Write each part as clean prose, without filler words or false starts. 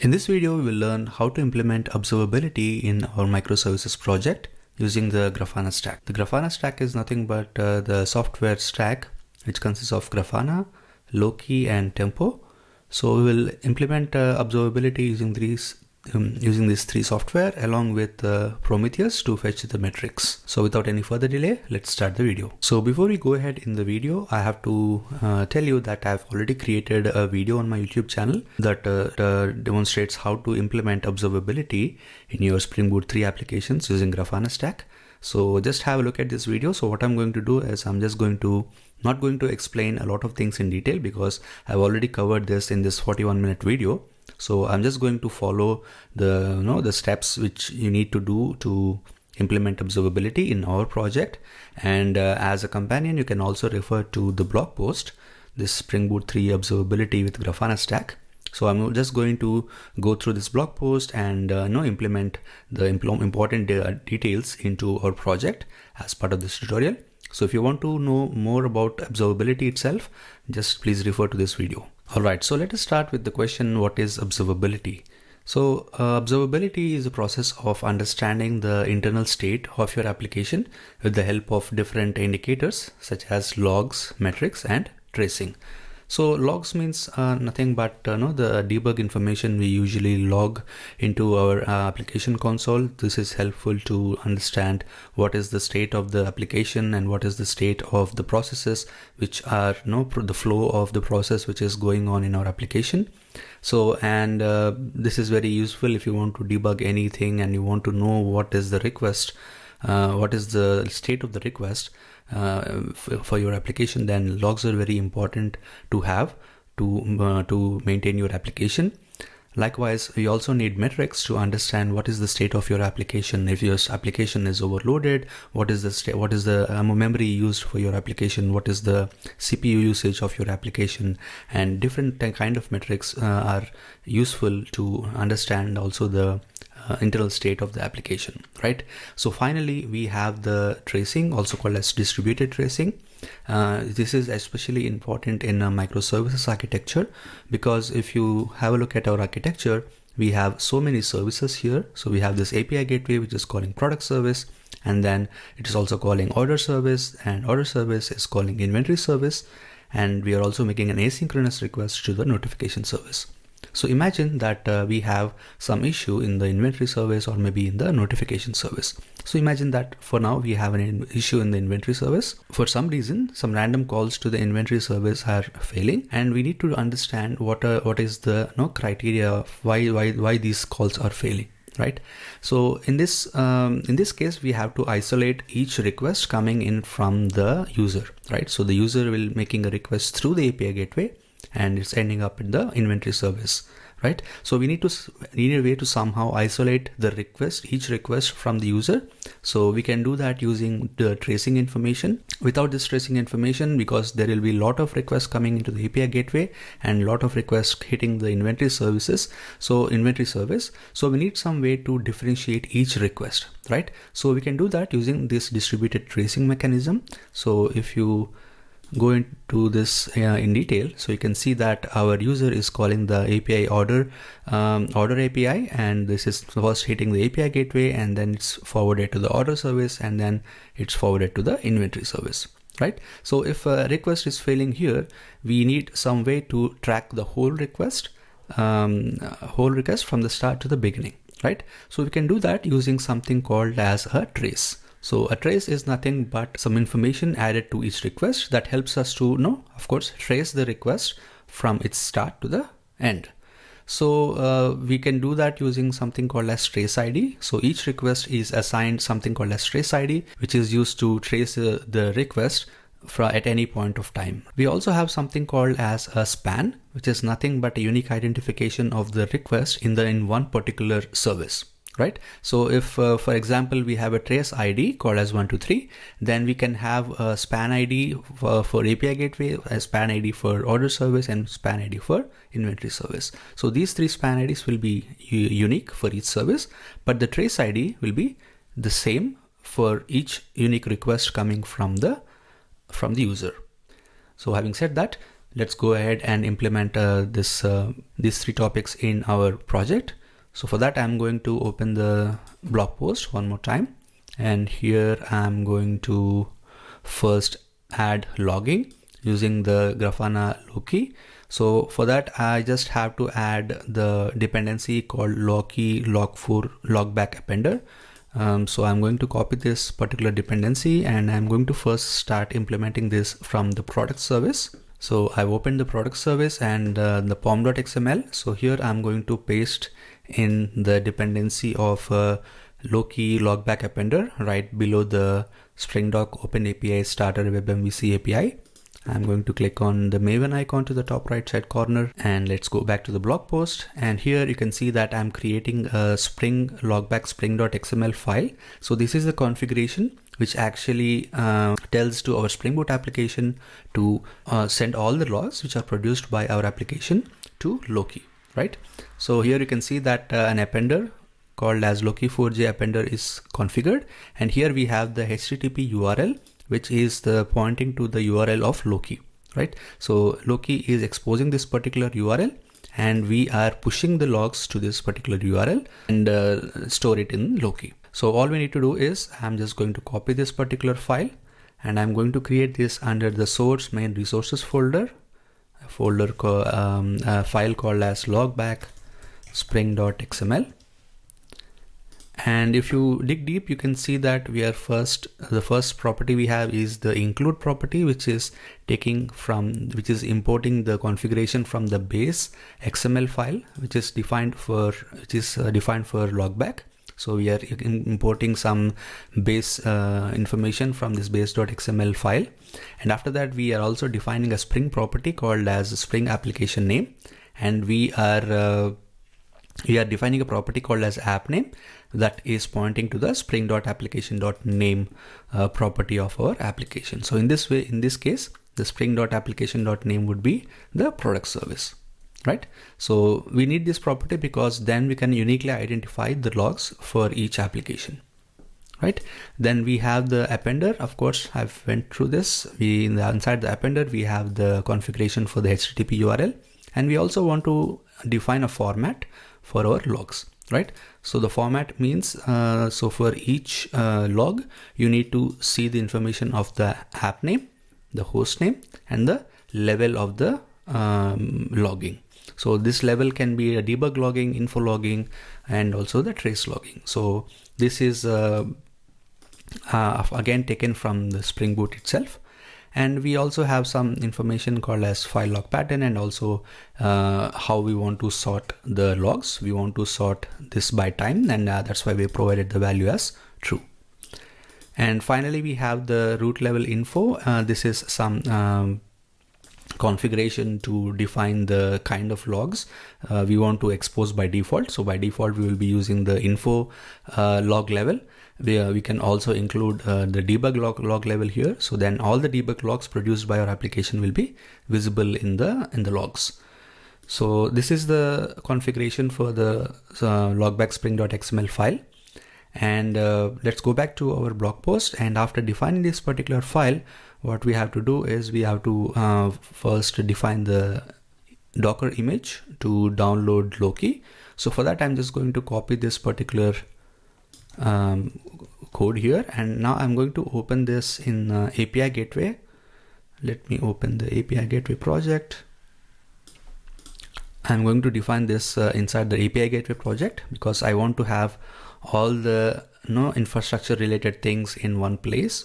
In this video, we will learn how to implement observability in our microservices project using the Grafana Stack. The Grafana Stack is nothing but the software stack which consists of Grafana, Loki, and Tempo. So we will implement observability using these three software along with Prometheus to fetch the metrics. So without any further delay, let's start the video. So before we go ahead in the video, I have to tell you that I've already created a video on my YouTube channel that demonstrates how to implement observability in your Spring Boot 3 applications using Grafana Stack. So just have a look at this video. So what I'm going to do is I'm just not going to explain a lot of things in detail because I've already covered this in this 41-minute video. So I'm just going to follow the steps which you need to do to implement observability in our project. And as a companion, you can also refer to the blog post, this Spring Boot 3 observability with Grafana Stack. So I'm just going to go through this blog post and implement the important details into our project as part of this tutorial. So if you want to know more about observability itself, just please refer to this video. All right, so let us start with the question, what is observability? So observability is a process of understanding the internal state of your application with the help of different indicators such as logs, metrics, and tracing. So logs means nothing but the debug information we usually log into our application console. This is helpful to understand what is the state of the application and what is the state of the processes which are the flow of the process which is going on in our application. So this is very useful if you want to debug anything and you want to know what is the request, what is the state of the request for your application. Then logs are very important to have to maintain your application. Likewise, we also need metrics to understand what is the state of your application. If your application is overloaded, what is the memory used for your application, what is the CPU usage of your application, and different kind of metrics are useful to understand also the internal state of the application, right? So finally, we have the tracing, also called as distributed tracing. This is especially important in a microservices architecture because if you have a look at our architecture, we have so many services here. So we have this API gateway, which is calling product service, and then it is also calling order service, and order service is calling inventory service, and we are also making an asynchronous request to the notification service. So imagine that we have some issue in the inventory service or maybe in the notification service. So imagine that for now we have an issue in the inventory service. For some reason, some random calls to the inventory service are failing, and we need to understand what is the criteria of why these calls are failing, right? So in this case, we have to isolate each request coming in from the user, right? So the user will making a request through the API gateway, and it's ending up in the inventory service, right? So we need a way to somehow isolate the each request from the user. So we can do that using the tracing information. Without this tracing information, because there will be a lot of requests coming into the API gateway and a lot of requests hitting the inventory service. So we need some way to differentiate each request, right? So we can do that using this distributed tracing mechanism. So if you go into this in detail, so you can see that our user is calling the API order API, and this is first hitting the API gateway, and then it's forwarded to the order service, and then it's forwarded to the inventory service, right? So if a request is failing here, we need some way to track the whole request from the start to the beginning, right? So we can do that using something called as a trace. So a trace is nothing but some information added to each request that helps us to, of course, trace the request from its start to the end. So we can do that using something called as trace ID. So each request is assigned something called as trace ID, which is used to trace the request at any point of time. We also have something called as a span, which is nothing but a unique identification of the request in one particular service, right? So if, for example, we have a trace ID called as 123, then we can have a span ID for API gateway, a span ID for order service, and span ID for inventory service. So these three span IDs will be unique for each service, but the trace ID will be the same for each unique request coming from the user. So having said that, let's go ahead and implement these three topics in our project. So for that, I'm going to open the blog post one more time. And here I'm going to first add logging using the Grafana Loki. So for that, I just have to add the dependency called Loki log4 logback appender. So I'm going to copy this particular dependency, and I'm going to first start implementing this from the product service. So I've opened the product service and the pom.xml. So here I'm going to paste in the dependency of Loki logback appender right below the Spring.doc Open API Starter WebMVC API. I'm going to click on the Maven icon to the top right side corner, and let's go back to the blog post. And here you can see that I'm creating a Spring logback spring.xml file. So this is the configuration which actually tells to our Spring Boot application to send all the logs which are produced by our application to Loki, right? So here you can see that an appender called as Loki4j appender is configured, and here we have the HTTP URL which is the pointing to the URL of Loki, right? So Loki is exposing this particular URL, and we are pushing the logs to this particular URL and store it in Loki. So all we need to do is I'm just going to copy this particular file, and I'm going to create this under the source main resources folder, a file called as logback spring.xml. And if you dig deep, you can see that the first property we have is the include property, which is importing the configuration from the base XML file, which is defined for logback. So we are importing some base information from this base.xml file. And after that, we are also defining a Spring property called as Spring application name. And we are defining a property called as app name that is pointing to the spring.application.name property of our application. So in this case, the spring.application.name would be the product service, right? So we need this property because then we can uniquely identify the logs for each application, right? Then we have the appender. Of course, I've went through this. Inside the appender, we have the configuration for the HTTP URL, and we also want to define a format for our logs, right? So the format means, so for each log, you need to see the information of the app name, the host name, and the level of the logging. So this level can be a debug logging, info logging, and also the trace logging. So this is again taken from the Spring Boot itself. And we also have some information called as file log pattern, and also how we want to sort the logs. We want to sort this by time, and that's why we provided the value as true. And finally, we have the root level info. This is some configuration to define the kind of logs we want to expose by default. So by default, we will be using the info log level. We can also include the debug log level here. So then all the debug logs produced by our application will be visible in the logs. So this is the configuration for the logback spring.xml file. And let's go back to our blog post. And after defining this particular file, what we have to do is we have to first define the Docker image to download Loki. So for that, I'm just going to copy this particular code here, and now I'm going to open this in API Gateway. Let me open the API Gateway project. I'm going to define this inside the API Gateway project because I want to have all the infrastructure related things in one place,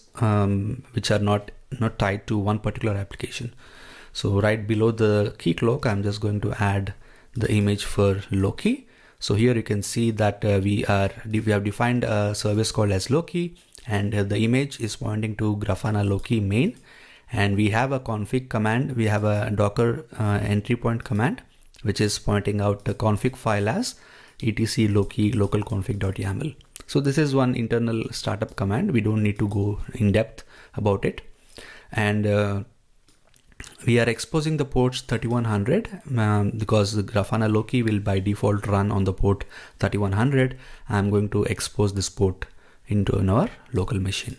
which are not tied to one particular application. So right below the key cloak, I'm just going to add the image for Loki. So here you can see that we have defined a service called as Loki, and the image is pointing to Grafana Loki main, and we have a config command. We have a Docker entry point command, which is pointing out the config file as etc loki localconfig.yaml. So this is one internal startup command. We don't need to go in depth about it. And we are exposing the ports 3100 because the Grafana Loki will by default run on the port 3100. I'm going to expose this port into our local machine.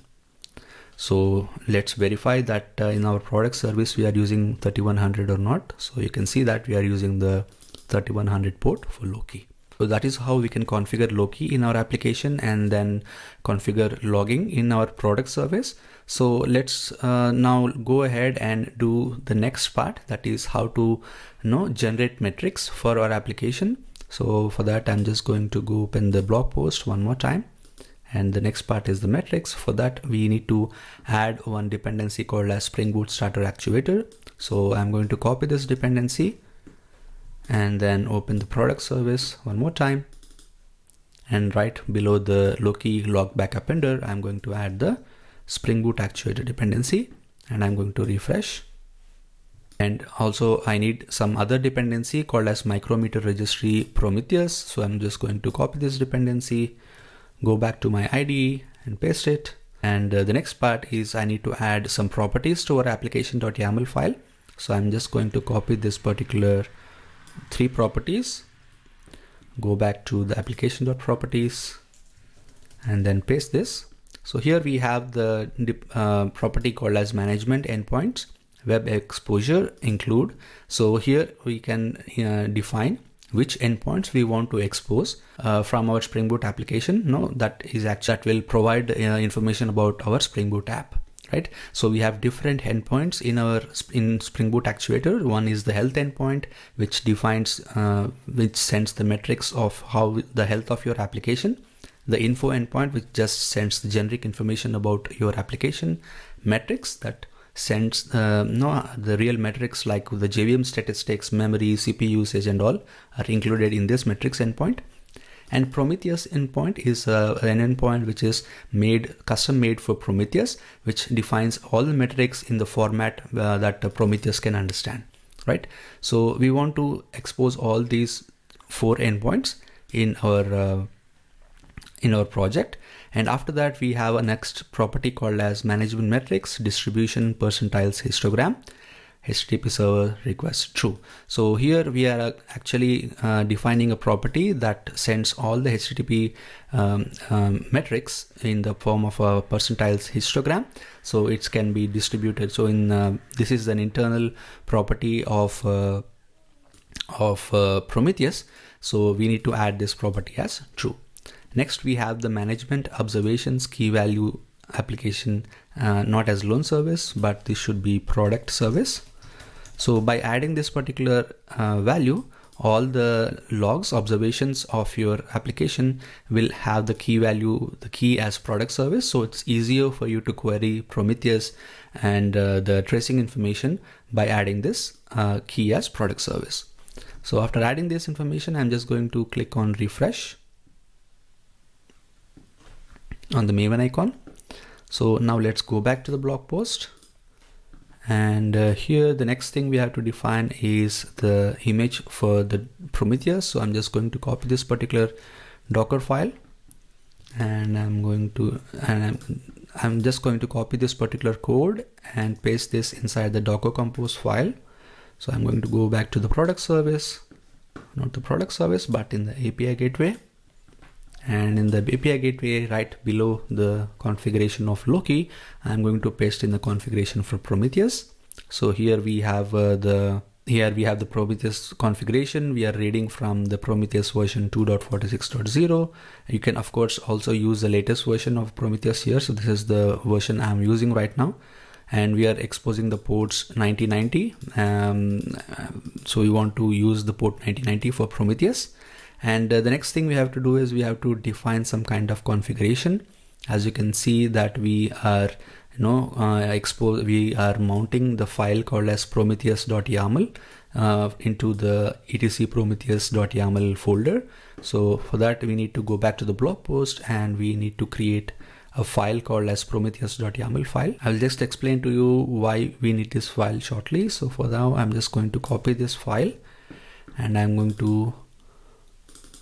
So let's verify that in our product service we are using 3100 or not. So you can see that we are using the 3100 port for Loki. So that is how we can configure Loki in our application and then configure logging in our product service. So let's now go ahead and do the next part, that is how to generate metrics for our application. So for that, I'm just going to go open the blog post one more time. And the next part is the metrics. For that, we need to add one dependency called as Spring Boot Starter Actuator. So I'm going to copy this dependency and then open the product service one more time. And right below the Loki log backup appender, I'm going to add the Spring Boot Actuator dependency, and I'm going to refresh. And also I need some other dependency called as Micrometer Registry Prometheus. So I'm just going to copy this dependency, go back to my IDE and paste it. And the next part is I need to add some properties to our application.yaml file. So I'm just going to copy this particular 3 properties, go back to the application.properties and then paste this. So here we have the property called as management endpoints, web exposure include. So here we can define which endpoints we want to expose from our Spring Boot application. That will provide information about our Spring Boot app, right? So we have different endpoints in Spring Boot Actuator. One is the health endpoint, which defines, which sends the metrics of how the health of your application. The info endpoint, which just sends the generic information about your application. Metrics, that sends the real metrics like the JVM statistics, memory, CPU usage and all are included in this metrics endpoint. And Prometheus endpoint is an endpoint which is custom made for Prometheus, which defines all the metrics in the format that Prometheus can understand, right? So we want to expose all these 4 endpoints in our project. And after that, we have a next property called as management metrics, distribution percentiles histogram, HTTP server request true. So here we are actually defining a property that sends all the HTTP metrics in the form of a percentiles histogram. So it can be distributed. So this is an internal property of Prometheus. So we need to add this property as true. Next, we have the management observations key value application, not as loan service, but this should be product service. So by adding this particular value, all the logs, observations of your application will have the key value, the key as product service. So it's easier for you to query Prometheus and the tracing information by adding this key as product service. So after adding this information, I'm just going to click on refresh on the Maven icon. So now let's go back to the blog post. And here the next thing we have to define is the image for the Prometheus. So I'm just going to copy this particular Docker file, and I'm just going to copy this particular code and paste this inside the Docker Compose file. So I'm going to go back to the product service, not the product service, but in the API gateway. And in the API gateway, right below the configuration of Loki, I'm going to paste in the configuration for Prometheus. So here we have the Prometheus configuration. We are reading from the Prometheus version 2.46.0. You can of course also use the latest version of Prometheus here. So this is the version I'm using right now. And we are exposing the ports 9090. So we want to use the port 9090 for Prometheus. And the next thing we have to do is we have to define some kind of configuration. As you can see that we are we are mounting the file called as prometheus.yaml into the etc prometheus.yaml folder. So for that we need to go back to the blog post and we need to create a file called as prometheus.yaml file. I'll just explain to you why we need this file shortly. So for now I'm just going to copy this file and I'm going to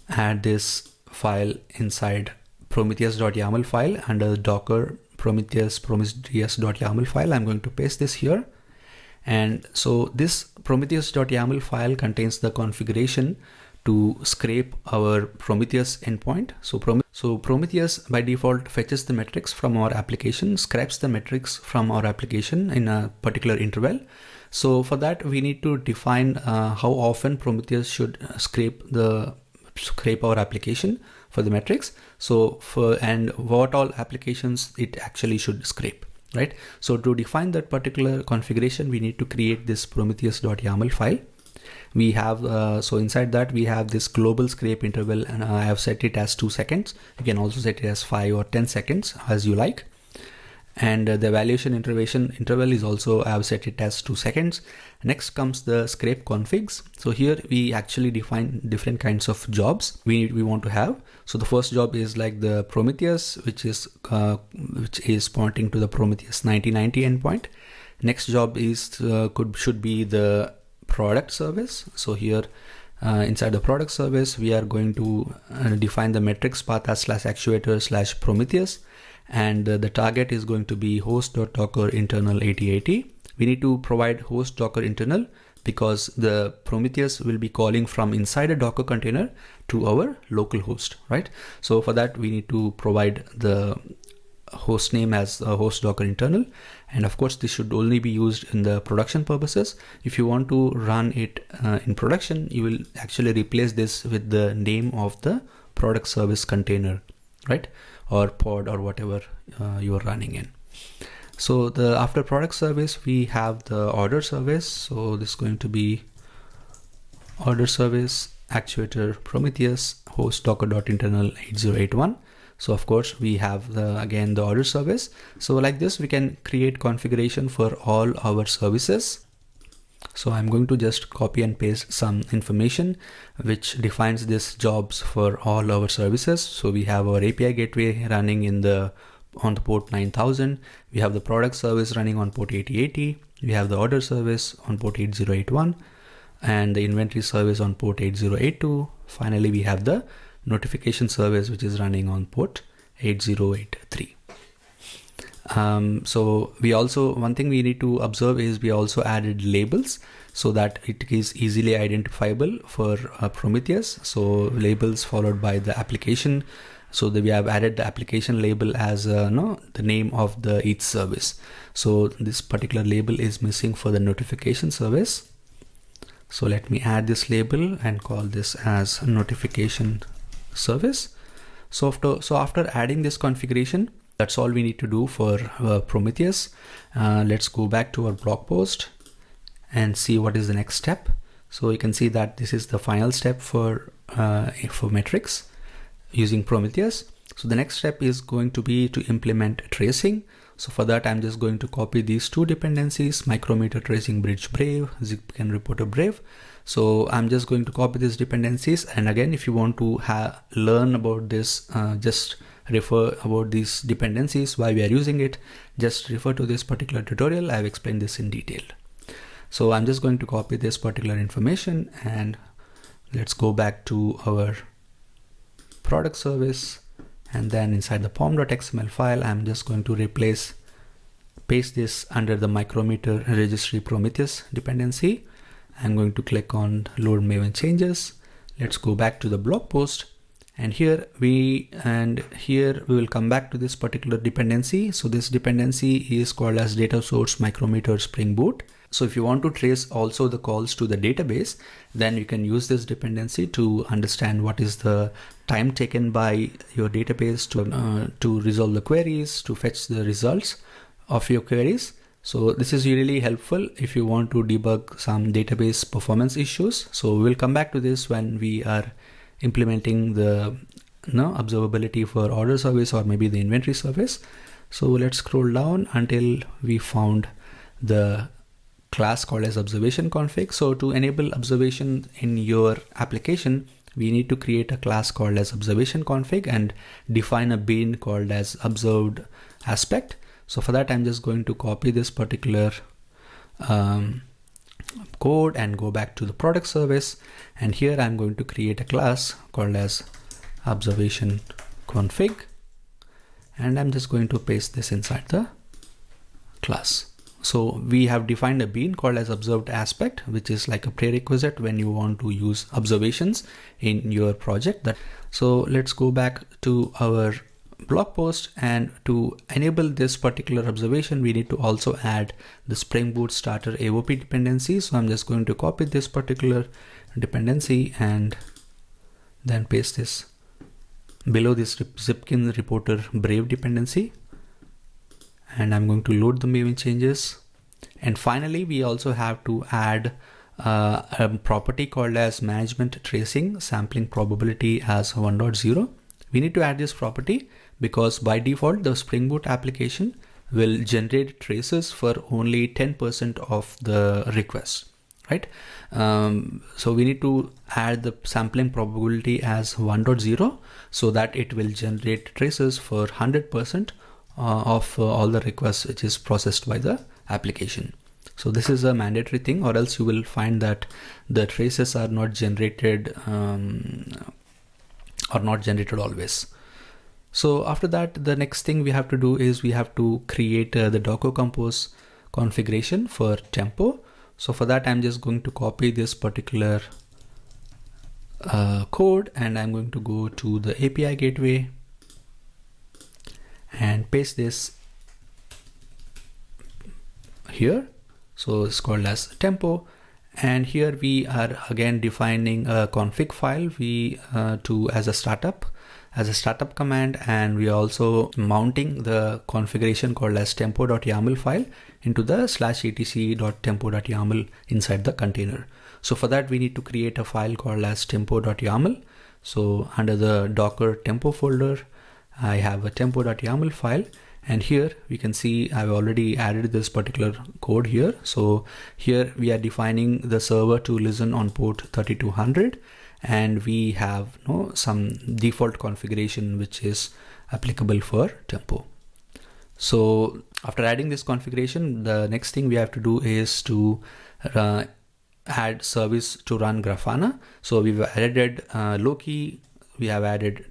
add this file inside prometheus.yaml file under Docker prometheus.yaml file. I'm going to paste this here. And so this prometheus.yaml file contains the configuration to scrape our Prometheus endpoint. So Prometheus by default fetches the metrics from our application, scrapes the metrics from our application in a particular interval. So for that, we need to define how often Prometheus should scrape our application for the metrics. And what all applications it actually should scrape, right? So to define that particular configuration, we need to create this prometheus.yaml file. We have, so inside that we have this global scrape interval, and I have set it as 2 seconds. You can also set it as 5 or 10 seconds as you like. And the evaluation interval is also, I have set it as 2 seconds. Next comes the scrape configs. So here we actually define different kinds of jobs we want to have. So the first job is like the Prometheus, which is pointing to the Prometheus 9090 endpoint. Next job is should be the product service. So here inside the product service, we are going to define the metrics path as /actuator/Prometheus, and the target is going to be host.docker internal 8080. We need to provide host docker internal because the Prometheus will be calling from inside a Docker container to our local host, right? So for that, we need to provide the host name as a host docker internal. And of course, this should only be used in the production purposes. If you want to run it in production, you will actually replace this with the name of the product service container, right? Or pod or whatever you are running in. So after product service, we have the order service. So this is going to be order service actuator Prometheus host docker.internal 8081. So of course we have again the order service. So like this, we can create configuration for all our services. So I'm going to just copy and paste some information which defines these jobs for all our services. So we have our API gateway running on the port 9000. We have the product service running on port 8080. We have the order service on port 8081 and the inventory service on port 8082. Finally, we have the notification service which is running on port 8083. So we also, one thing we need to observe is we also added labels so that it is easily identifiable for Prometheus. So labels followed by the application. So that we have added the application label as the name of each service. So this particular label is missing for the notification service. So let me add this label and call this as notification service. So after adding this configuration, that's all we need to do for Prometheus. Let's go back to our blog post and see what is the next step. So you can see that this is the final step for metrics using Prometheus. So the next step is going to be to implement tracing. So for that, I'm just going to copy these two dependencies, micrometer tracing bridge brave, zipcan reporter brave. So I'm just going to copy these dependencies. And again, if you want to learn about this, just refer about these dependencies, why we are using it, just refer to this particular tutorial. I've explained this in detail. So I'm just going to copy this particular information and let's go back to our product service. And then inside the pom.xml file, I'm just going to paste this under the micrometer registry Prometheus dependency. I'm going to click on load Maven changes. Let's go back to the blog post. And here we will come back to this particular dependency. So this dependency is called as data source micrometer spring boot. So if you want to trace also the calls to the database, then you can use this dependency to understand what is the time taken by your database to resolve the queries, to fetch the results of your queries. So this is really helpful if you want to debug some database performance issues. So we'll come back to this when we are implementing the observability for order service or maybe the inventory service. So let's scroll down until we found the class called as observation config. So to enable observation in your application, we need to create a class called as observation config and define a bean called as observed aspect. So for that, I'm just going to copy this particular code and go back to the product service. And here I'm going to create a class called as observation config. And I'm just going to paste this inside the class. So we have defined a bean called as observed aspect, which is like a prerequisite when you want to use observations in your project. So let's go back to our blog post, and to enable this particular observation, we need to also add the Spring Boot starter AOP dependency. So I'm just going to copy this particular dependency and then paste this below this Zipkin reporter Brave dependency. And I'm going to load the Maven changes. And finally, we also have to add a property called as management tracing sampling probability as 1.0. We need to add this property because by default, the Spring Boot application will generate traces for only 10% of the requests, right? So we need to add the sampling probability as 1.0 so that it will generate traces for 100% of all the requests which is processed by the application. So this is a mandatory thing, or else you will find that the traces are not generated always. So after that, the next thing we have to do is we have to create the Docker Compose configuration for Tempo. So for that, I'm just going to copy this particular code, and I'm going to go to the API gateway and paste this here. So it's called as Tempo, and here we are again defining a config file as a startup command, and we are also mounting the configuration called as tempo.yaml file into the /etc.tempo.yaml inside the container. So for that, we need to create a file called as tempo.yaml. So under the Docker Tempo folder, I have a tempo.yaml file, and here we can see I've already added this particular code here. So here we are defining the server to listen on port 3200, and we have some default configuration which is applicable for Tempo. So after adding this configuration, the next thing we have to do is to add service to run Grafana. So we've added Loki, we have added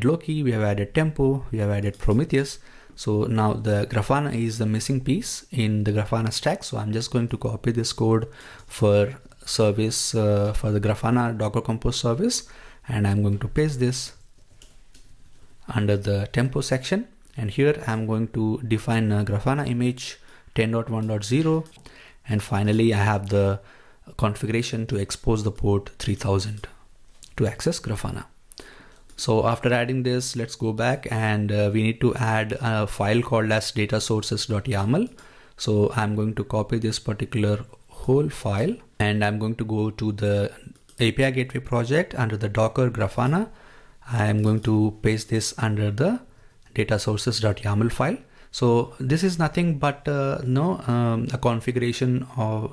Loki, we have added Tempo, we have added Prometheus. So now the Grafana is the missing piece in the Grafana stack. So I'm just going to copy this code for service for the Grafana Docker Compose service, and I'm going to paste this under the Tempo section. And here I'm going to define a Grafana image 10.1.0, and finally I have the configuration to expose the port 3000 to access Grafana. So after adding this, let's go back, and we need to add a file called as datasources.yaml. So I'm going to copy this particular whole file, and I'm going to go to the API Gateway project under the Docker Grafana. I'm going to paste this under the datasources.yaml file. So this is nothing but a configuration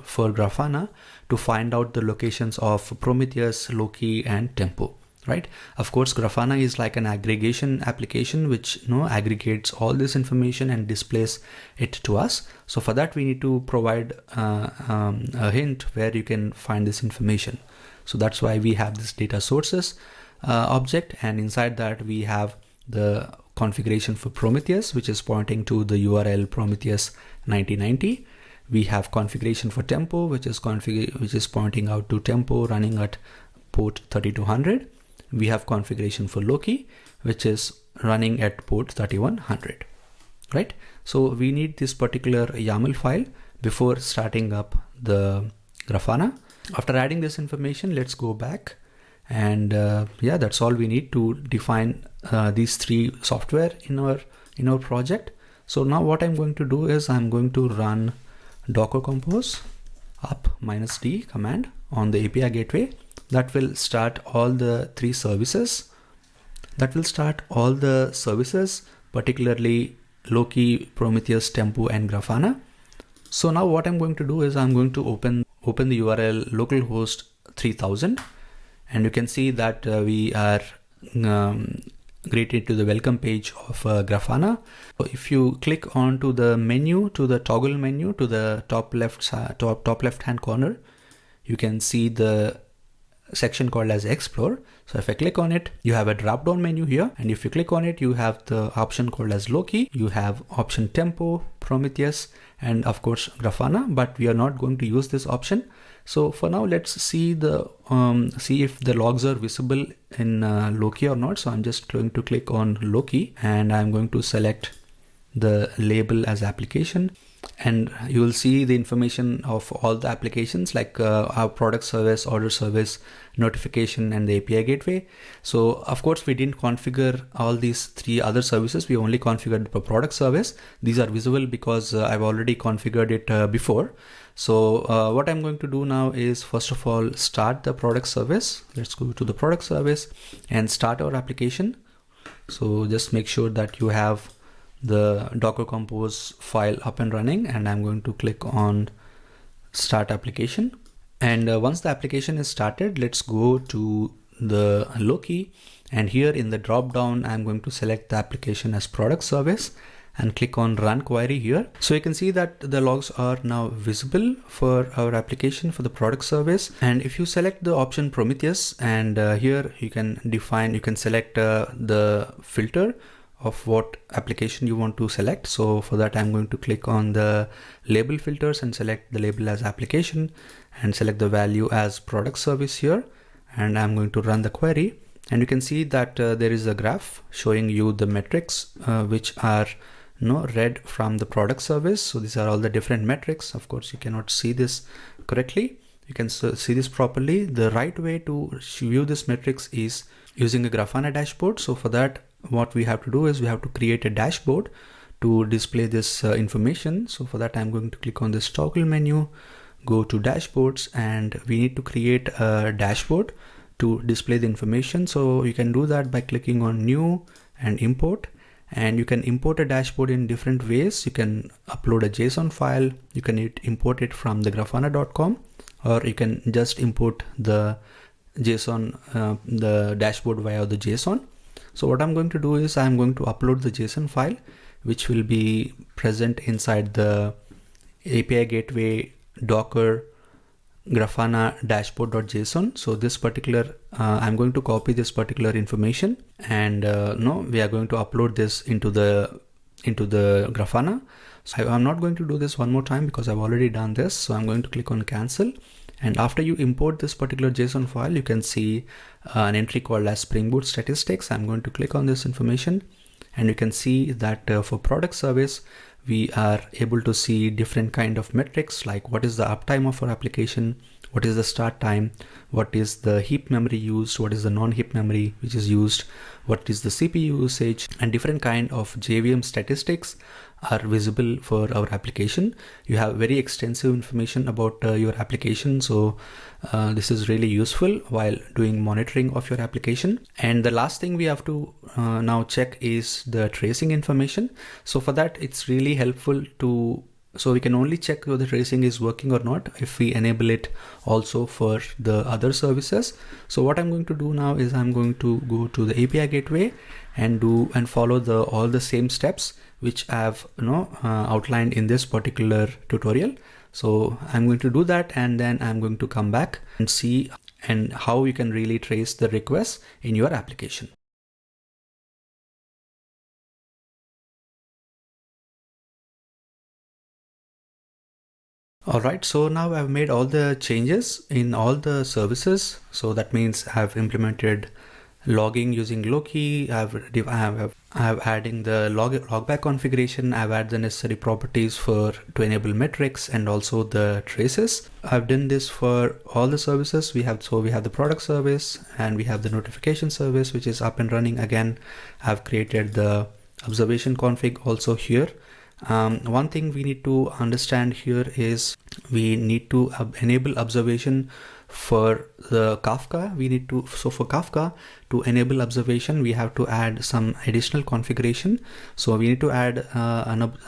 for Grafana to find out the locations of Prometheus, Loki, and Tempo. Right? Of course, Grafana is like an aggregation application which aggregates all this information and displays it to us. So for that, we need to provide a hint where you can find this information. So that's why we have this data sources object, and inside that we have the configuration for Prometheus, which is pointing to the URL Prometheus 9090. We have configuration for Tempo, which is pointing out to Tempo running at port 3200. We have configuration for Loki, which is running at port 3100, right? So we need this particular YAML file before starting up the Grafana. After adding this information, let's go back, and yeah, that's all we need to define these three software in our project. So now what I'm going to do is I'm going to run Docker Compose up -d command on the API gateway. That will start all the three services. Particularly Loki, Prometheus, Tempo, and Grafana. So now what I'm going to do is I'm going to open the URL localhost 3000, and you can see that we are greeted to the welcome page of Grafana. So if you click onto the menu, to the toggle menu to the top left hand corner, you can see the section called as Explore. So if I click on it, you have a drop down menu here, and if you click on it, you have the option called as Loki, you have option Tempo, Prometheus, and of course Grafana, but we are not going to use this option. So for now, let's see if the logs are visible in Loki or not. So I'm just going to click on Loki, and I'm going to select the label as application, and you will see the information of all the applications like our product service, order service, notification, and the API gateway. So of course we didn't configure all these 3 other services. We only configured the product service. These are visible because I've already configured it before. So what I'm going to do now is, first of all, start the product service. Let's go to the product service and start our application. So just make sure that you have the Docker Compose file up and running, and I'm going to click on start application. And once the application is started, let's go to the Loki, and here in the drop down, I'm going to select the application as product service and click on run query here. So you can see that the logs are now visible for our application for the product service. And if you select the option Prometheus, and here you can select the filter of what application you want to select. So for that, I'm going to click on the label filters and select the label as application and select the value as product service here. And I'm going to run the query, and you can see that there is a graph showing you the metrics which are read from the product service. So these are all the different metrics. Of course, you cannot see this correctly. You can see this properly. The right way to view this metrics is using a Grafana dashboard. So for that, what we have to do is we have to create a dashboard to display this information. So for that, I'm going to click on this toggle menu, go to dashboards, and we need to create a dashboard to display the information. So you can do that by clicking on new and import, and you can import a dashboard in different ways. You can upload a JSON file, you can import it from the grafana.com, or you can just import the JSON, the dashboard via the JSON. So what I'm going to do is I'm going to upload the JSON file, which will be present inside the API gateway Docker Grafana dashboard.json. So this particular, I'm going to copy this particular information, and we are going to upload this into the Grafana. So I'm not going to do this one more time because I've already done this. So I'm going to click on cancel. And after you import this particular JSON file, you can see an entry called as Spring Boot statistics. I'm going to click on this information, and you can see that for product service, we are able to see different kind of metrics, like what is the uptime of our application, what is the start time, what is the heap memory used, what is the non-heap memory which is used, what is the CPU usage, and different kind of JVM statistics are visible for our application. You have very extensive information about your application. So this is really useful while doing monitoring of your application. And the last thing we have to now check is the tracing information. So for that, it's really helpful so we can only check whether the tracing is working or not if we enable it also for the other services. So what I'm going to do now is I'm going to go to the API gateway and follow all the same steps which I have outlined in this particular tutorial. So I'm going to do that, and then I'm going to come back and see how you can really trace the requests in your application. All right, so now I've made all the changes in all the services. So that means I've implemented logging using Loki. I've adding the logback configuration. I've added the necessary properties to enable metrics and also the traces. I've done this for all the services. We have the product service and we have the notification service, which is up and running again. I've created the observation config also here. One thing we need to understand here is we need to enable observation for the Kafka. So for Kafka to enable observation, we have to add some additional configuration. So we need to add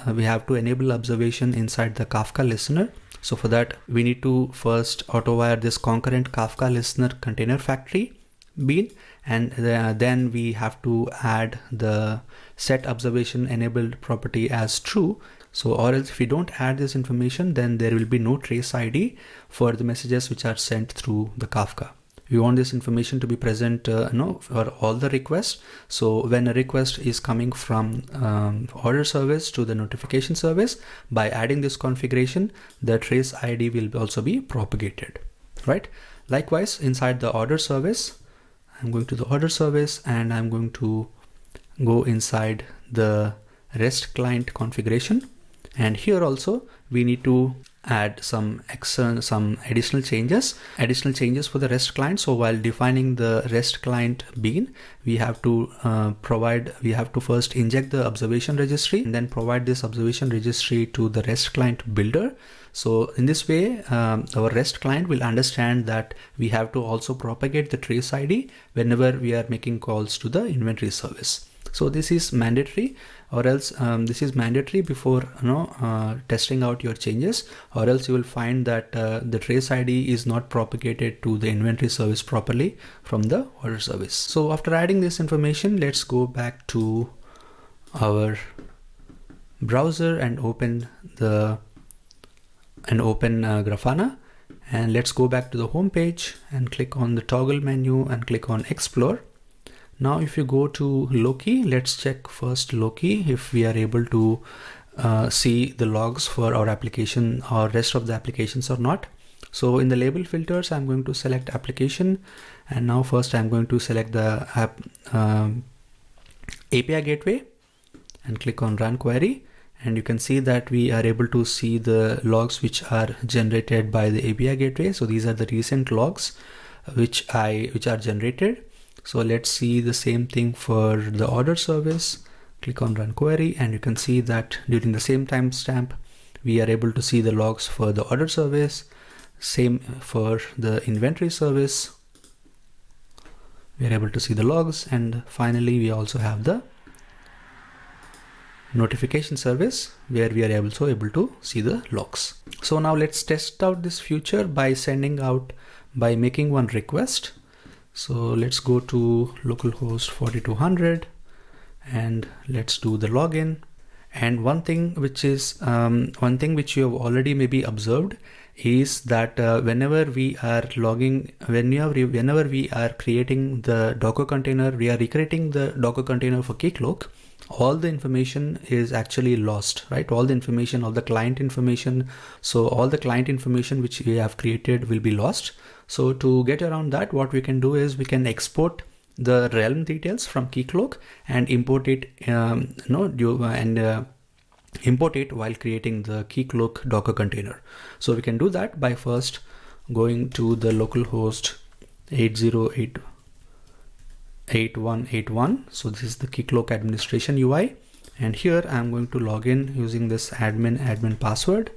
we have to enable observation inside the Kafka listener. So for that, we need to first auto-wire this concurrent Kafka listener container factory bean, and then we have to add the set observation enabled property as true. So or else if we don't add this information, then there will be no trace ID for the messages which are sent through the Kafka. We want this information to be present for all the requests. So when a request is coming from order service to the notification service, by adding this configuration, the trace ID will also be propagated, right? Likewise, inside the order service, I'm going to the order service and I'm going to go inside the REST client configuration. And here also we need to add some additional changes for the REST client. So while defining the REST client bean, we have to first inject the observation registry and then provide this observation registry to the REST client builder. So in this way, our REST client will understand that we have to also propagate the trace ID whenever we are making calls to the inventory service. So this is mandatory, or else this is mandatory before testing out your changes, or else you will find that the trace ID is not propagated to the inventory service properly from the order service. So after adding this information, let's go back to our browser and open Grafana, and let's go back to the home page and click on the toggle menu and click on explore. Now if you go to Loki, let's check first Loki if we are able to see the logs for our application or rest of the applications or not. So in the label filters, I'm going to select application, and now first I'm going to select the API gateway and click on run query, and you can see that we are able to see the logs which are generated by the API gateway. So these are the recent logs which are generated. So let's see the same thing for the order service. Click on run query, and you can see that during the same timestamp, we are able to see the logs for the order service. Same for the inventory service. We are able to see the logs, and finally we also have the notification service where we are also able to see the logs. So now let's test out this feature by making one request. So let's go to localhost 4200 and let's do the login. And one thing which you have already maybe observed is that whenever we are creating the Docker container, we are recreating the Docker container for Keycloak, all the information is actually lost, right? All the information, all the client information. So all the client information which we have created will be lost. So to get around that, what we can do is we can export the realm details from Keycloak and import it, import it while creating the Keycloak Docker container. So we can do that by first going to the localhost 808181. So this is the Keycloak administration UI, and here I'm going to log in using this admin password,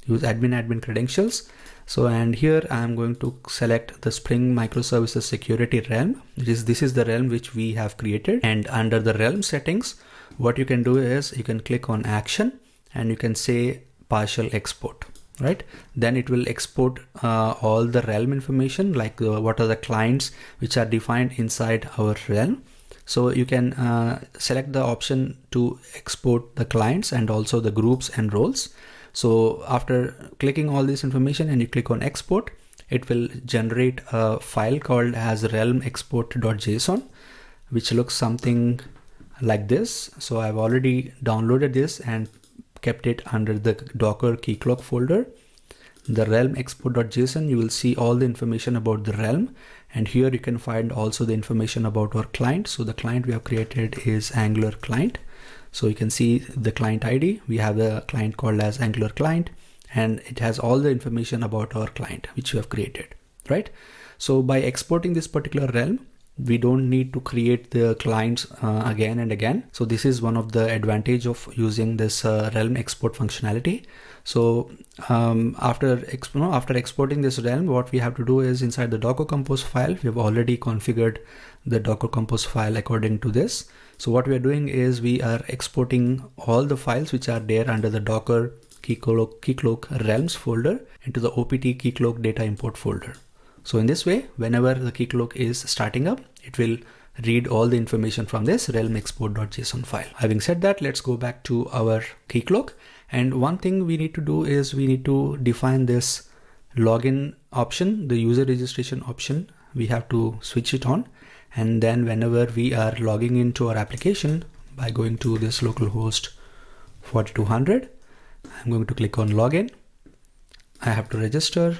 use admin credentials. So and here I'm going to select the Spring Microservices security realm. This is the realm which we have created, and under the realm settings, what you can do is you can click on action and you can say partial export, right? Then it will export all the realm information, like what are the clients which are defined inside our realm. So you can select the option to export the clients and also the groups and roles. So after clicking all this information and you click on export, it will generate a file called as realm export.json, which looks something like this. So I've already downloaded this and kept it under the Docker Keycloak folder. The realm export.json, you will see all the information about the realm, and here you can find also the information about our client. So the client we have created is Angular client. So you can see the client ID. We have the client called as Angular client, and it has all the information about our client which we have created, right? So by exporting this particular realm, we don't need to create the clients again and again. So this is one of the advantage of using this realm export functionality. So after exporting this realm, what we have to do is inside the Docker Compose file, we have already configured the Docker Compose file according to this. So what we are doing is we are exporting all the files which are there under the Docker Keycloak realms folder into the OPT Keycloak data import folder. So in this way, whenever the Keycloak is starting up, it will read all the information from this realm export.json file. Having said that, let's go back to our Keycloak. And one thing we need to do is we need to define this login option, the user registration option, we have to switch it on. And then whenever we are logging into our application by going to this localhost 4200, I'm going to click on login. I have to register,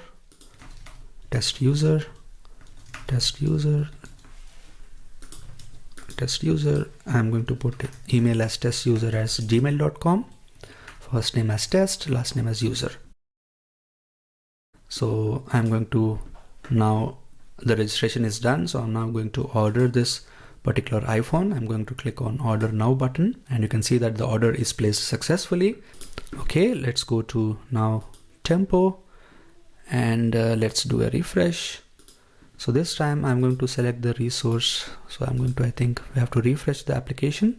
test user. I'm going to put email as testuser@gmail.com, first name as test, last name as user. So I'm going to, now the registration is done, so I'm now going to order this particular iPhone. I'm going to click on order now button, and you can see that the order is placed successfully. Okay, let's go to now tempo, and let's do a refresh. So this time I'm going to select the resource. So I'm going to, I think we have to refresh the application.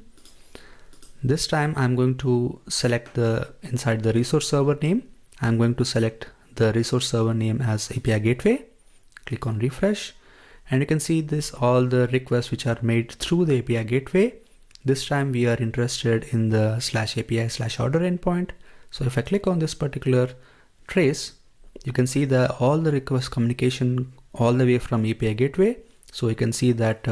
This time I'm going to select the, inside the resource server name, I'm going to select the resource server name as API gateway. Click on refresh, and you can see this, all the requests which are made through the API gateway. This time we are interested in the /API/order endpoint. So if I click on this particular trace, you can see all the request communication all the way from API gateway. So you can see that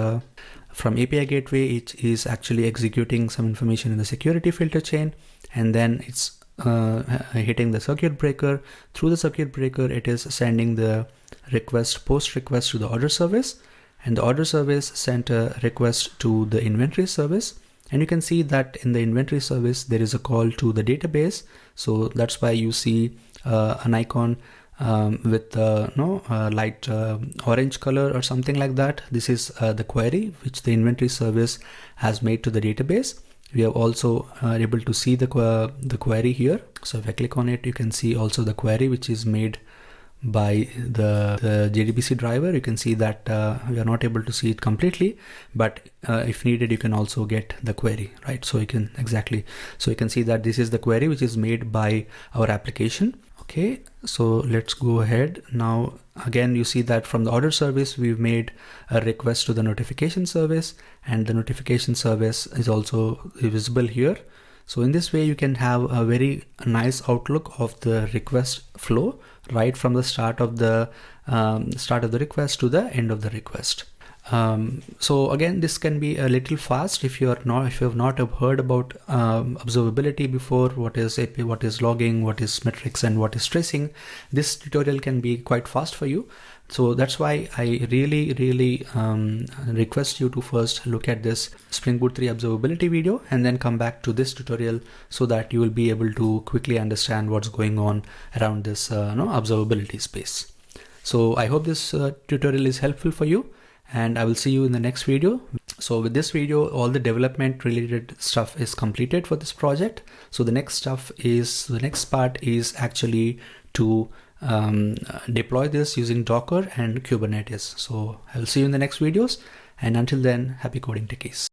from API gateway, it is actually executing some information in the security filter chain, and then it's hitting the circuit breaker. Through the circuit breaker, it is sending the post request to the order service, and the order service sent a request to the inventory service. And you can see that in the inventory service, there is a call to the database. So that's why you see an icon with light orange color or something like that. This is the query which the inventory service has made to the database. We have also able to see the query here. So if I click on it, you can see also the query which is made by the JDBC driver. You can see that we are not able to see it completely, but if needed, you can also get the query, right? So you can so you can see that this is the query which is made by our application. Okay, so let's go ahead. Now again, you see that from the order service, we've made a request to the notification service, and the notification service is also visible here. So in this way, you can have a very nice outlook of the request flow right from the start of the request to the end of the request. So again, this can be a little fast if you have not heard about observability before. What is AP, what is logging, what is metrics, and what is tracing. This tutorial can be quite fast for you. So that's why I really request you to first look at this Spring Boot 3 observability video, and then come back to this tutorial so that you will be able to quickly understand what's going on around this observability space. So I hope this tutorial is helpful for you, and I will see you in the next video. So with this video, all the development related stuff is completed for this project. So the next part is actually to deploy this using Docker and Kubernetes. So I will see you in the next videos, and until then, happy coding, techies.